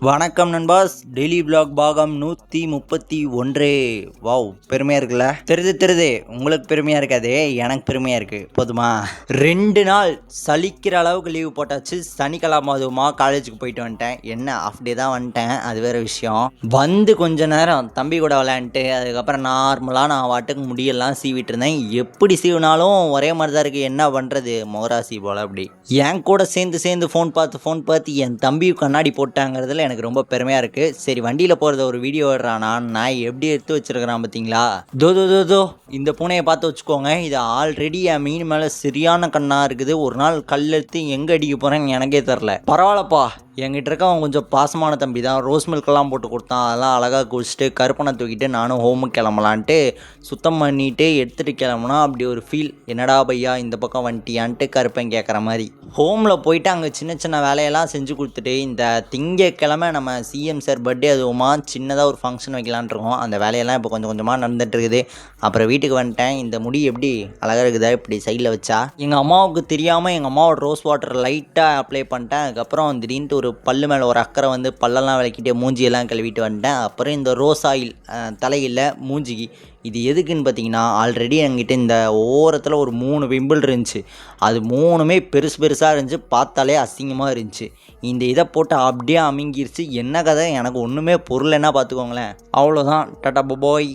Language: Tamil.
வணக்கம் நண்பாஸ், டெய்லி பிளாக் பாகம் 131. வாவ், பெருமையாக இருக்குல்ல? தெரியுது. உங்களுக்கு பெருமையாக இருக்காது, எனக்கு பெருமையாக இருக்குது. போதுமா? 2 நாள் சலிக்கிற அளவுக்கு லீவு போட்டாச்சு. சனிக்கிழமை அதுவுமா காலேஜுக்கு போயிட்டு வந்துட்டேன். என்ன ஆஃப் டே தான் வந்துட்டேன், அது வேறு விஷயம். வந்து கொஞ்ச நேரம் தம்பி கூட விளையாண்டுட்டு அதுக்கப்புறம் நார்மலாக நான் வாட்டுக்கு முடியெல்லாம் சீவிட்டு இருந்தேன். எப்படி சீவினாலும் ஒரே மாதிரி தான் இருக்குது. என்ன பண்ணுறது, மோராசி போல். அப்படி என் கூட சேர்ந்து ஃபோன் பார்த்து என் தம்பி கண்ணாடி போட்டாங்கிறதுல எனக்கு ரொம்ப பெருமையாக இருக்குது. சரி, வண்டியில் போகிறத ஒரு வீடியோ எடுறானா, நான் எப்படி எடுத்து வச்சுருக்கிறான் பார்த்தீங்களா? தோ இந்த பூனையை பார்த்து வச்சுக்கோங்க. இது ஆல்ரெடி என் மீன் மேலே சரியான கண்ணாக இருக்குது. ஒரு நாள் கல் எடுத்து எங்கே அடிக்க போகிறேன்னு எனக்கே தெரில. பரவாயில்லப்பா, என்கிட்ட இருக்க அவன் கொஞ்சம் பாசமான தம்பி தான். ரோஸ் மில்கெல்லாம் போட்டு கொடுத்தான். அதெல்லாம் அழகாக குடிச்சிட்டு கருப்பனை தூக்கிட்டு நானும் ஹோமுக்கு கிளம்பலான்ட்டு சுத்தம் பண்ணிவிட்டு எடுத்துகிட்டு கிளம்புனா அப்படி ஒரு ஃபீல். என்னடா பையா இந்த பக்கம் வந்துட்டியான்ட்டு கருப்பன் கேட்குற மாதிரி. ஹோமில் போயிட்டு அங்கே சின்ன வேலையெல்லாம் செஞ்சு கொடுத்துட்டு இந்த திங்கக்கிழமை நம்ம சிஎம் சார் பர்த்டே அதுவுமா சின்னதாக ஒரு ஃபங்க்ஷன் வைக்கலான் இருக்கோம். அந்த வேலையெல்லாம் இப்போ கொஞ்சம் கொஞ்சமாக நடந்துகிட்டு இருக்குது. அப்புறம் வீட்டுக்கு வந்துட்டேன். இந்த முடி எப்படி அழகாக இருக்குதா இப்படி சைடில் வச்சா? எங்கள் அம்மாவுக்கு தெரியாமல் எங்கள் அம்மாவோட ரோஸ் வாட்டர் லைட்டாக அப்ளை பண்ணிட்டேன். அதுக்கப்புறம் திடீர்னு ஒரு பல்லு மேலே ஒரு அக்கறை வந்து பல்லெல்லாம் விளக்கிட்டு மூஞ்சியெல்லாம் கழுவிட்டு வந்துட்டேன். அப்புறம் இந்த ரோஸ் ஆயில் தலையில் மூஞ்சிக்கு. இது எதுக்குன்னு பார்த்தீங்கன்னா, ஆல்ரெடி என்கிட்ட இந்த ஓரத்தில் ஒரு 3 பிம்பிள் இருந்துச்சு. அது 3மே பெருசாக இருந்துச்சு. பார்த்தாலே அசிங்கமாக இருந்துச்சு. இந்த இதை போட்டு அப்படியே அமுங்கிருச்சு. என்ன கதை, எனக்கு ஒன்றுமே பொருள் என்ன பார்த்துக்கோங்களேன். அவ்வளோதான். டாடா பாய்.